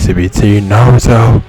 CBT Naruto.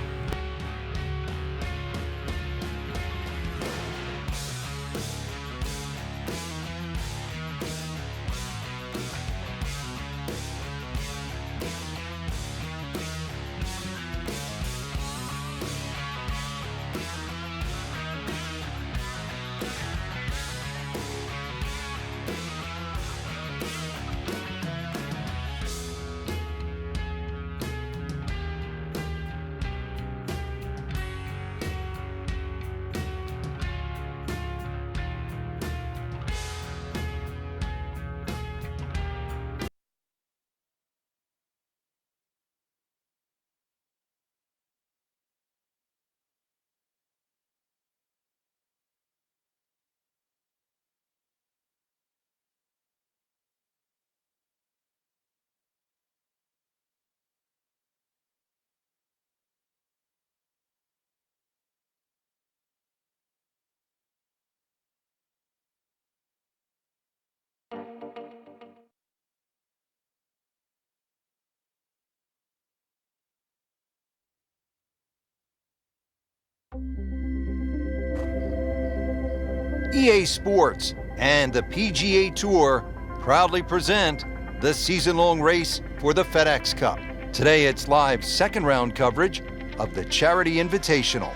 EA Sports and the PGA Tour proudly present the season-long race for the FedEx Cup. Today it's live second-round coverage of the Charity Invitational.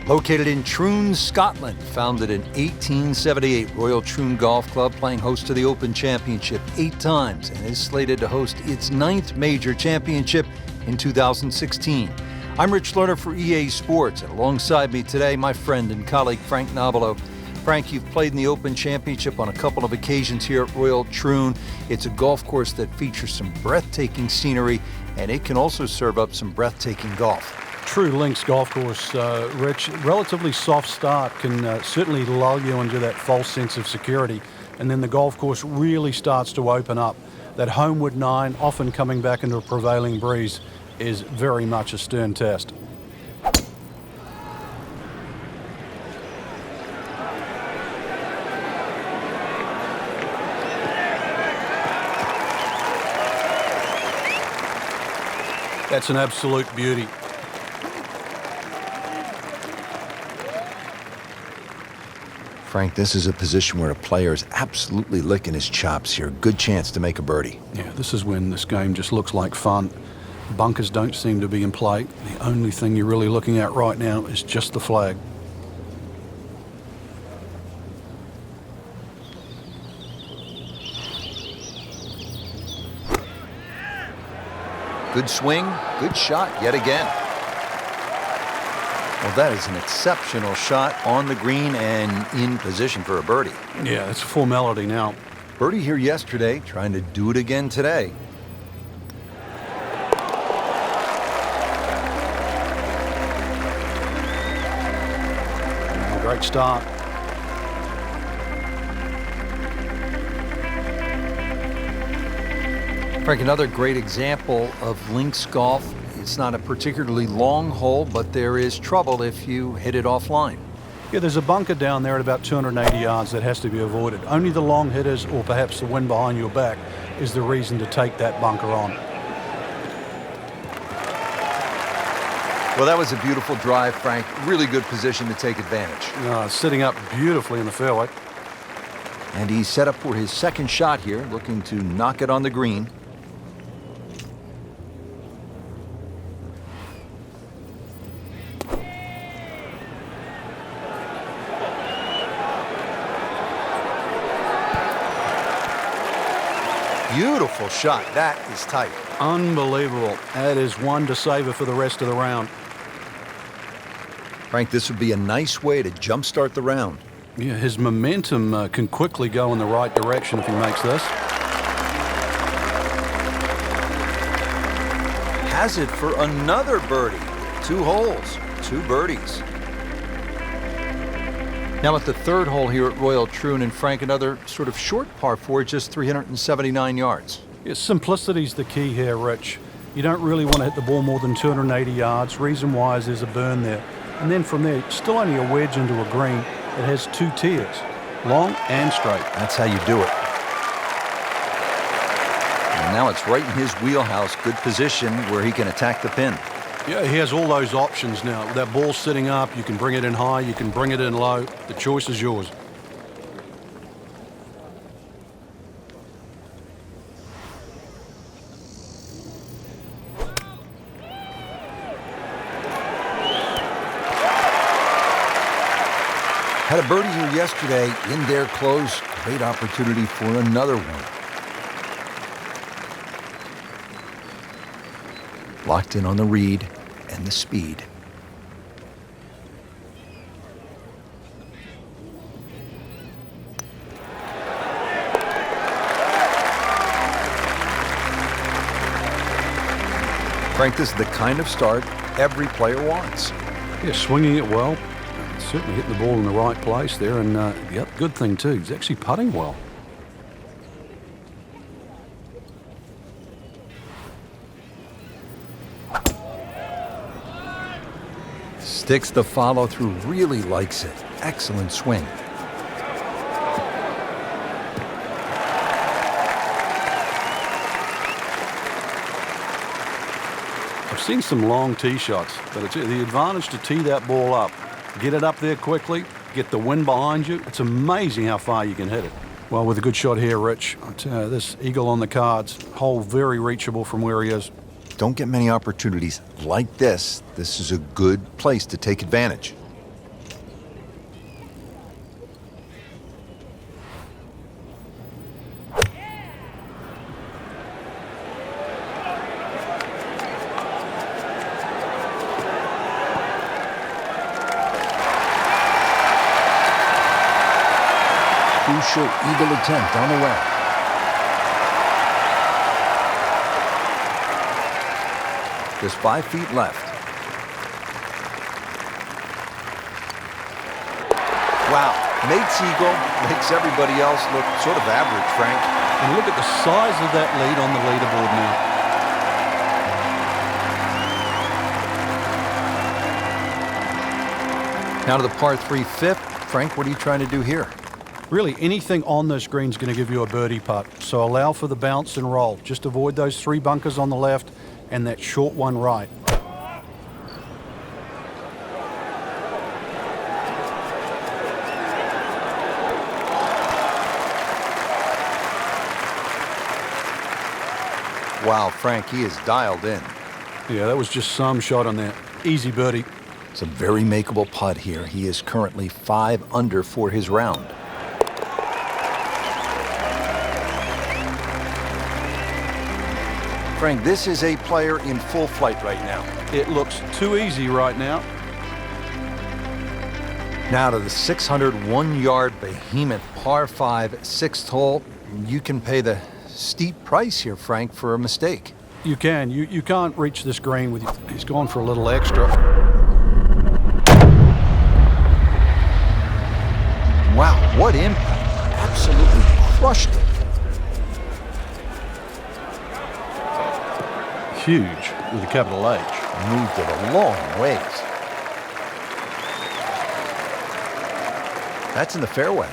Located in Troon, Scotland, founded in 1878, Royal Troon Golf Club playing host to the Open Championship 8 times and is slated to host its 9th major championship in 2016. I'm Rich Lerner for EA Sports, and alongside me today, my friend and colleague Frank Nobilo. Frank, you've played in the Open Championship on a couple of occasions here at Royal Troon. It's a golf course that features some breathtaking scenery, and it can also serve up some breathtaking golf. True links golf course, Rich. Relatively soft start can certainly lull you into that false sense of security, and then the golf course really starts to open up. That homeward 9, often coming back into a prevailing breeze, is very much a stern test. That's an absolute beauty. Frank, this is a position where a player is absolutely licking his chops here. Good chance to make a birdie. Yeah, this is when this game just looks like fun. Bunkers don't seem to be in play. The only thing you're really looking at right now is just the flag. Good swing, good shot yet again. Well, that is an exceptional shot on the green and in position for a birdie. Yeah, it's a formality now. Birdie here yesterday, trying to do it again today. Great start. Frank, another great example of links golf. It's not a particularly long hole, but there is trouble if you hit it offline. Yeah, there's a bunker down there at about 280 yards that has to be avoided. Only the long hitters or perhaps the wind behind your back is the reason to take that bunker on. Well, that was a beautiful drive, Frank. Really good position to take advantage. Sitting up beautifully in the fairway. And he's set up for his second shot here, looking to knock it on the green. Beautiful shot. That is tight. Unbelievable. That is one to savor for the rest of the round. Frank, this would be a nice way to jumpstart the round. Yeah, his momentum can quickly go in the right direction if he makes this. Has it for another birdie. 2 holes, 2 birdies. Now at the third hole here at Royal Troon, and Frank, another sort of short par 4, just 379 yards. Yeah, simplicity's the key here, Rich. You don't really want to hit the ball more than 280 yards. Reason why is there's a burn there. And then from there, still only a wedge into a green that has 2 tiers, long and straight. That's how you do it. Now it's right in his wheelhouse. Good position where he can attack the pin. Yeah, he has all those options now. With that ball sitting up, you can bring it in high, you can bring it in low. The choice is yours. Had a birdie here yesterday in there close. Great opportunity for another one. Locked in on the read and the speed. Frank, this is the kind of start every player wants. Yeah, swinging it well. Certainly hitting the ball in the right place there. And the other good thing, too, he's actually putting well. Sticks the follow through, really likes it. Excellent swing. I've seen some long tee shots, but it's the advantage to tee that ball up. Get it up there quickly, get the wind behind you. It's amazing how far you can hit it. Well, with a good shot here, Rich, I tell you, this eagle on the cards, hole very reachable from where he is. Don't get many opportunities like this. This is a good place to take advantage. Crucial eagle attempt on the way. Just 5 feet left. Wow, Nate's eagle makes everybody else look sort of average, Frank. And look at the size of that lead on the leaderboard now. Now to the par 3 fifth. Frank, what are you trying to do here? Really, anything on this green is going to give you a birdie putt. So allow for the bounce and roll. Just avoid those 3 bunkers on the left and that short one right. Wow, Frank, he is dialed in. Yeah, that was just some shot on that. Easy birdie. It's a very makeable putt here. He is currently 5 under for his round. Frank, this is a player in full flight right now. It looks too easy right now. Now to the 601-yard behemoth par 5 6th hole. You can pay the steep price here, Frank, for a mistake. You can. You can't reach this green with you. He's gone for a little extra. Wow, what impact. Absolutely crushed it. Huge with a capital H. Moved it a long ways. That's in the fairway.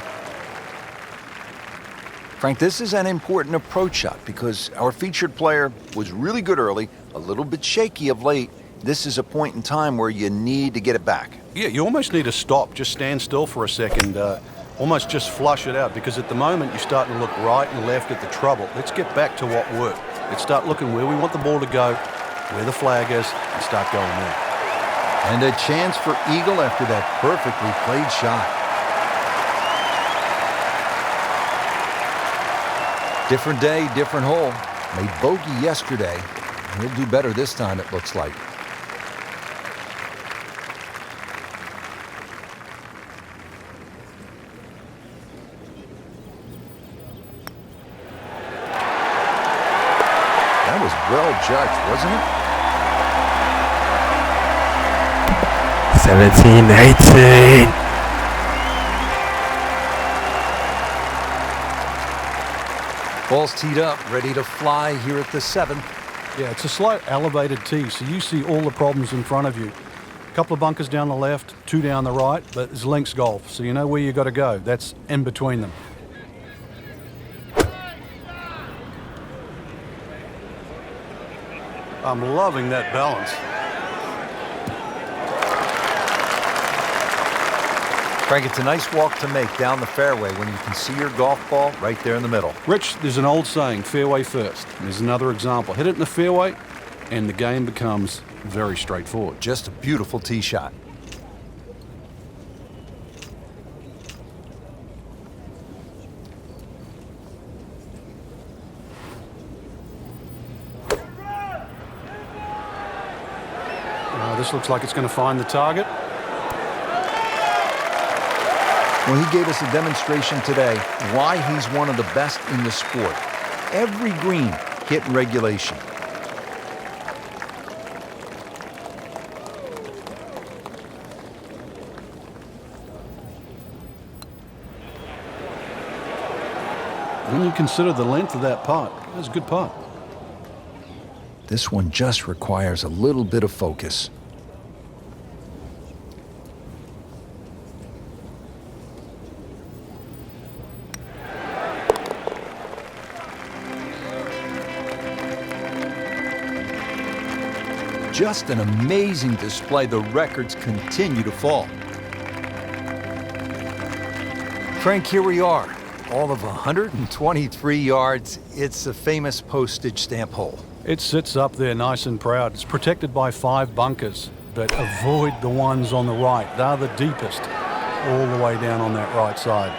Frank, this is an important approach shot because our featured player was really good early, a little bit shaky of late. This is a point in time where you need to get it back. Yeah, you almost need to stop, just stand still for a second, almost just flush it out, because at the moment you're starting to look right and left at the trouble. Let's get back to what worked. Let's start looking where we want the ball to go, where the flag is, and start going there. And a chance for eagle after that perfectly played shot. Different day, different hole. Made bogey yesterday. He'll do better this time, it looks like. That was well judged, wasn't it? 17, 18. Ball's teed up, ready to fly here at the 7th. Yeah, it's a slight elevated tee, so you see all the problems in front of you. A couple of bunkers down the left, 2 down the right, but it's links golf, so you know where you got to go. That's in between them. I'm loving that balance. Frank, it's a nice walk to make down the fairway when you can see your golf ball right there in the middle. Rich, there's an old saying, fairway first. There's another example. Hit it in the fairway, and the game becomes very straightforward. Just a beautiful tee shot. This looks like it's going to find the target. Well, he gave us a demonstration today why he's one of the best in the sport. Every green hit in regulation. When you consider the length of that putt, that's a good putt. This one just requires a little bit of focus. Just an amazing display. The records continue to fall. Frank, here we are. All of 123 yards. It's a famous postage stamp hole. It sits up there nice and proud. It's protected by 5 bunkers, but avoid the ones on the right. They're the deepest, all the way down on that right side.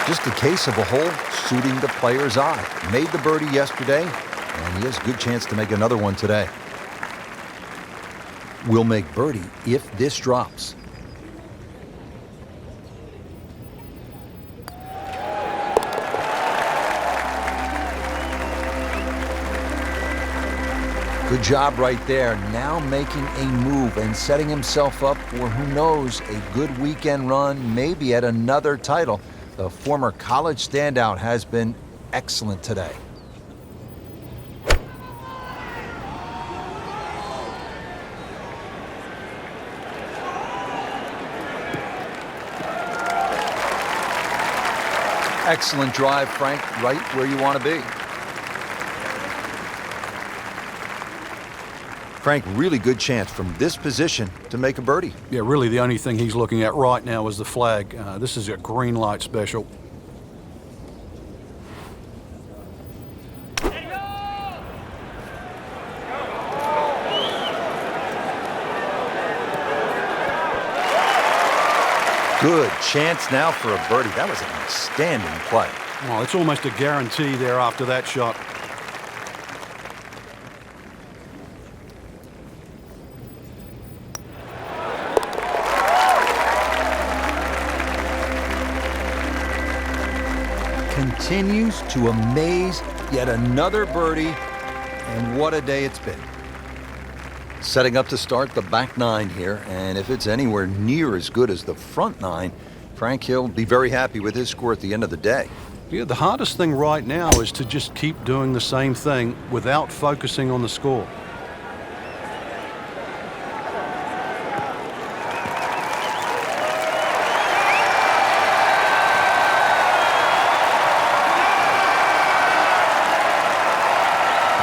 Just a case of a hole suiting the player's eye. Made the birdie yesterday, and he has a good chance to make another one today. We'll make birdie if this drops. Good job right there. Now making a move and setting himself up for, who knows, a good weekend run, maybe at another title. The former college standout has been excellent today. Excellent drive, Frank, right where you want to be. Frank, really good chance from this position to make a birdie. Yeah, really the only thing he's looking at right now is the flag. This is a green light special. Good chance now for a birdie. That was an outstanding play. Well, it's almost a guarantee there after that shot. Continues to amaze. Yet another birdie, and what a day it's been. Setting up to start the back 9 here, and if it's anywhere near as good as the front 9, Frank Hill will be very happy with his score at the end of the day. Yeah, the hardest thing right now is to just keep doing the same thing without focusing on the score.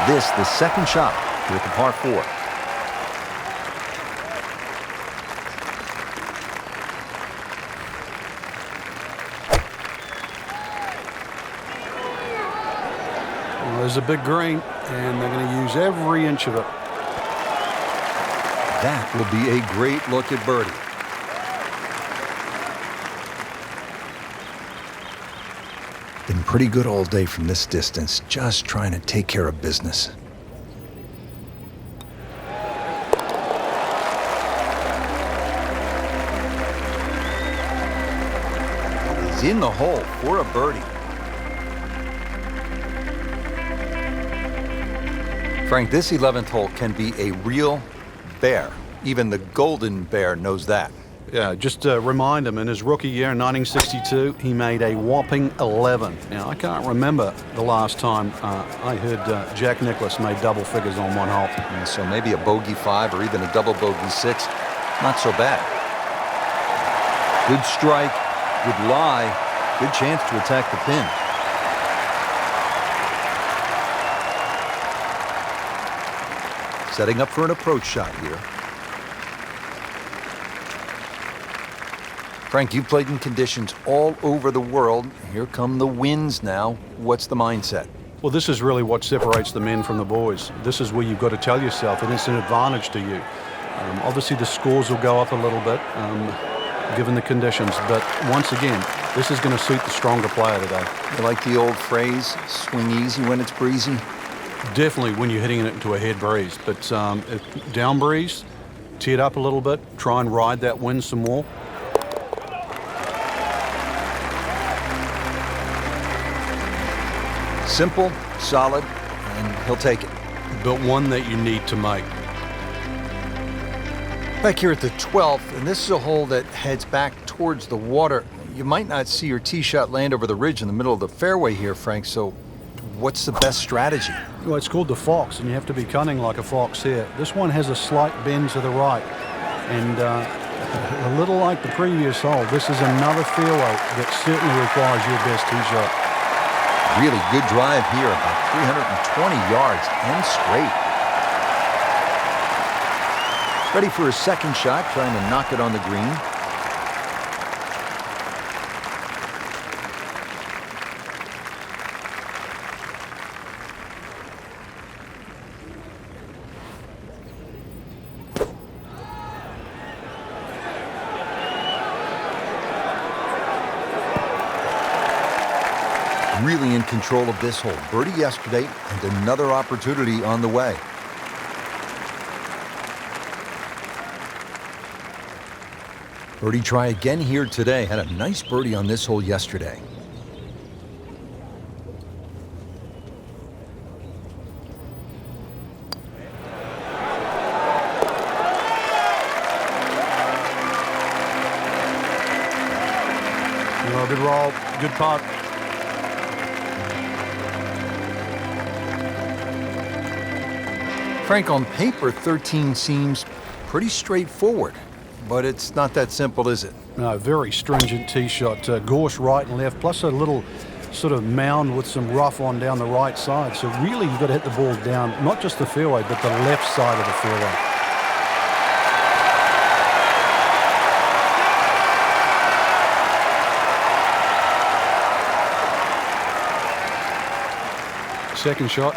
This, the second shot here at the par 4. Well, there's a big green, and they're going to use every inch of it. That will be a great look at birdie. Been pretty good all day from this distance, just trying to take care of business. He's in the hole for a birdie. Frank, this 11th hole can be a real bear. Even the Golden Bear knows that. Yeah, just to remind him, in his rookie year in 1962, he made a whopping 11. Now, I can't remember the last time I heard Jack Nicklaus made double figures on one hole. And so maybe a bogey 5 or even a double bogey 6, not so bad. Good strike, good lie, good chance to attack the pin. setting up for an approach shot here. Frank, you played in conditions all over the world. Here come the winds now. What's the mindset? Well, this is really what separates the men from the boys. This is where you've got to tell yourself that it's an advantage to you. Obviously, the scores will go up a little bit, given the conditions. But once again, this is going to suit the stronger player today. You like the old phrase, swing easy when it's breezy? Definitely when you're hitting it into a head breeze. But down breeze, tee it up a little bit, try and ride that wind some more. Simple, solid, and he'll take it. But one that you need to make. Back here at the 12th, and this is a hole that heads back towards the water. You might not see your tee shot land over the ridge in the middle of the fairway here, Frank, so what's the best strategy? Well, it's called the fox, and you have to be cunning like a fox here. This one has a slight bend to the right, and a little like the previous hole, this is another fairway that certainly requires your best tee shot. Really good drive here, about 320 yards and straight. Ready for his second shot, trying to knock it on the green. Really in control of this hole. Birdie yesterday and another opportunity on the way. Birdie try again here today. Had a nice birdie on this hole yesterday. Good roll, good putt. Frank, on paper, 13 seems pretty straightforward, but it's not that simple, is it? No, very stringent tee shot. Gorse right and left, plus a little sort of mound with some rough on down the right side. So really, you've got to hit the ball down, not just the fairway, but the left side of the fairway. Second shot.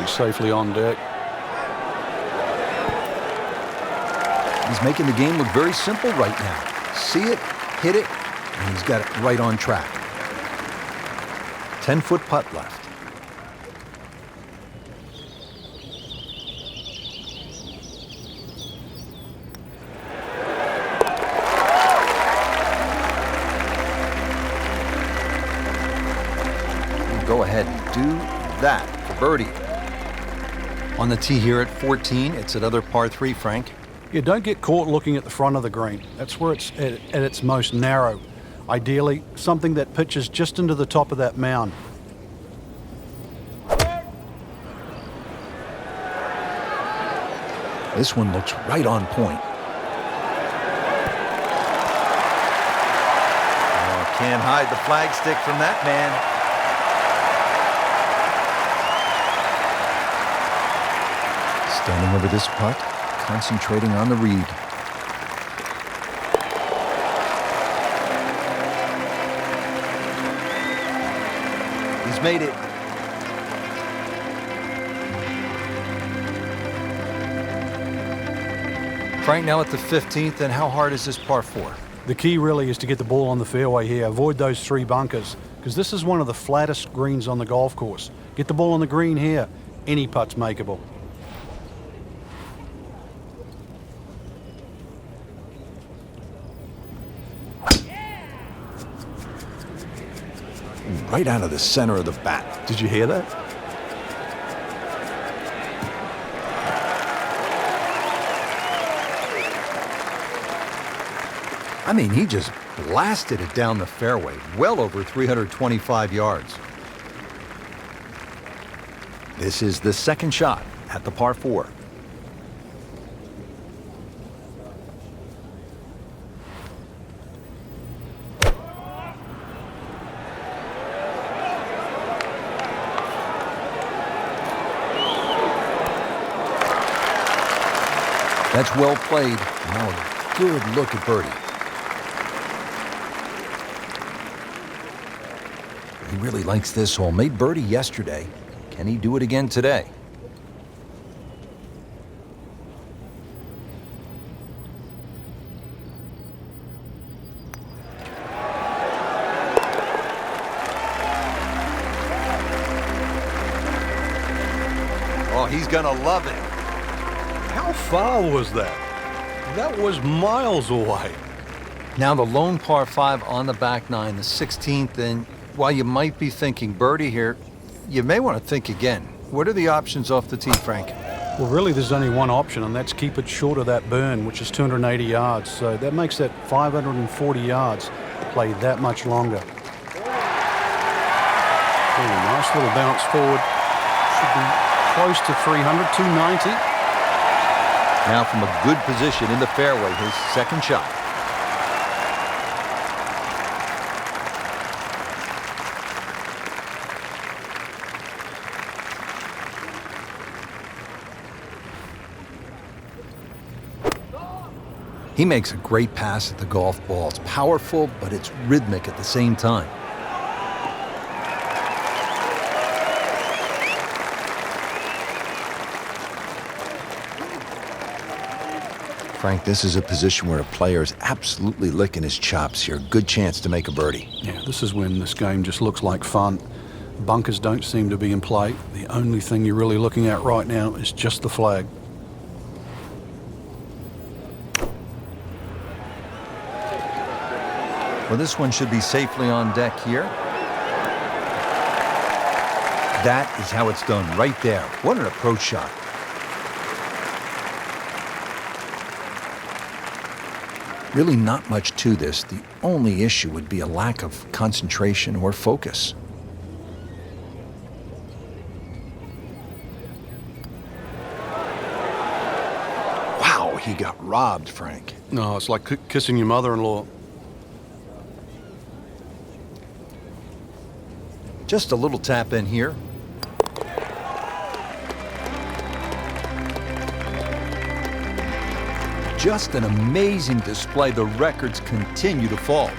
Safely on deck. He's making the game look very simple right now. See it, hit it, and he's got it right on track. 10-foot putt left. Go ahead and do that for birdie. On the tee here at 14, it's another par 3, Frank. Yeah, don't get caught looking at the front of the green. That's where it's at its most narrow. Ideally, something that pitches just into the top of that mound. This one looks right on point. Oh, can't hide the flagstick from that man. Standing over this putt, concentrating on the read. He's made it. Frank, now at the 15th, and how hard is this par 4? The key really is to get the ball on the fairway here. Avoid those 3 bunkers, because this is one of the flattest greens on the golf course. Get the ball on the green here. Any putt's makeable. Right out of the center of the bat. Did you hear that? I mean, he just blasted it down the fairway, well over 325 yards. This is the second shot at the par 4. That's well played. Now a good look at birdie. He really likes this hole. Made birdie yesterday. Can he do it again today? Oh, he's gonna love it. How far was that? That was miles away. Now the lone par 5 on the back nine, the 16th, and while you might be thinking birdie here, you may want to think again. What are the options off the tee, Frank? Well, really, there's only one option, and that's keep it short of that burn, which is 280 yards. So that makes that 540 yards play that much longer. Oh, nice little bounce forward. Should be close to 300, 290. Now from a good position in the fairway, his second shot. He makes a great pass at the golf ball. It's powerful, but it's rhythmic at the same time. Frank, this is a position where a player is absolutely licking his chops here. Good chance to make a birdie. Yeah, this is when this game just looks like fun. Bunkers don't seem to be in play. The only thing you're really looking at right now is just the flag. Well, this one should be safely on deck here. That is how it's done right there. What an approach shot. Really not much to this. The only issue would be a lack of concentration or focus. Wow, he got robbed, Frank. No, it's like kissing your mother-in-law. Just a little tap in here. Just an amazing display. The records continue to fall.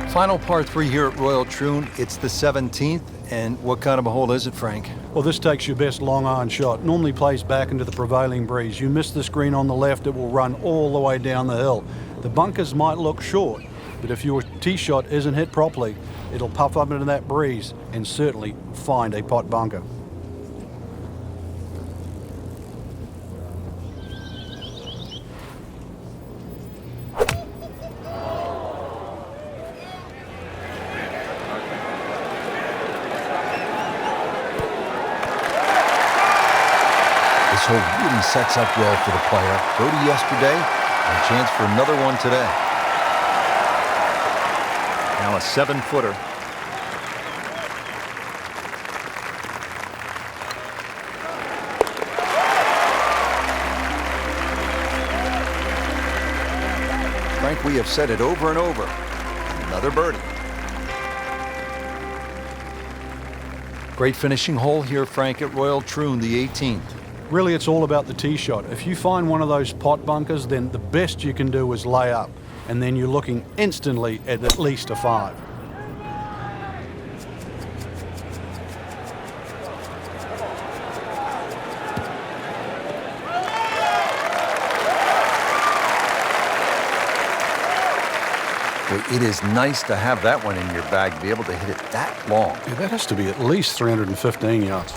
Final par 3 here at Royal Troon. It's the 17th. And what kind of a hole is it, Frank? Well, this takes your best long iron shot. Normally plays back into the prevailing breeze. You miss this green on the left, it will run all the way down the hill. The bunkers might look short, but if your tee shot isn't hit properly, it'll puff up into that breeze and certainly find a pot bunker. This hole really sets up well for the player. Birdie yesterday, and a chance for another one today. Now a 7-footer. Frank, we have said it over and over. Another birdie. Great finishing hole here, Frank, at Royal Troon, the 18th. Really, it's all about the tee shot. If you find one of those pot bunkers, then the best you can do is lay up, and then you're looking instantly at least a 5. Well, it is nice to have that one in your bag, be able to hit it that long. Yeah, that has to be at least 315 yards.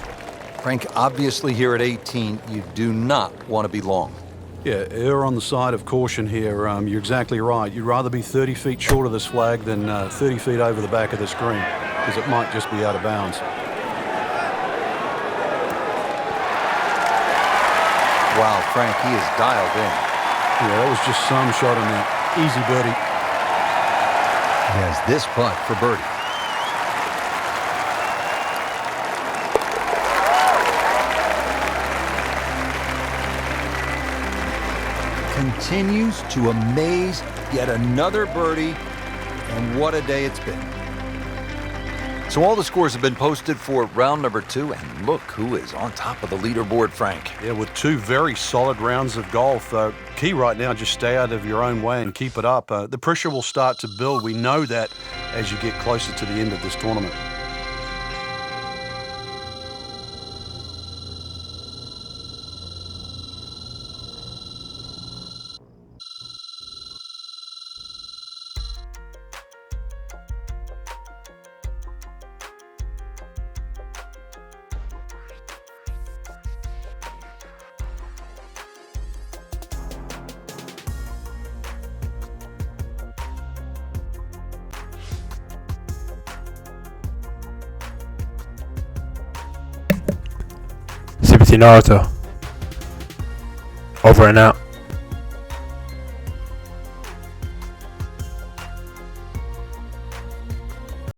Frank, obviously here at 18, you do not want to be long. Yeah, err on the side of caution here. You're exactly right. You'd rather be 30 feet short of this flag than 30 feet over the back of the screen, because it might just be out of bounds. Wow, Frank, he is dialed in. Yeah, that was just some shot on that. Easy birdie. He has this putt for birdie. continues to amaze. Yet another birdie, and what a day it's been. So all the scores have been posted for round number 2, and look who is on top of the leaderboard, Frank. Yeah, with 2 very solid rounds of golf. Key right now, just stay out of your own way and keep it up. The pressure will start to build. We know that as you get closer to the end of this tournament. Sympathy Naruto. Over and out.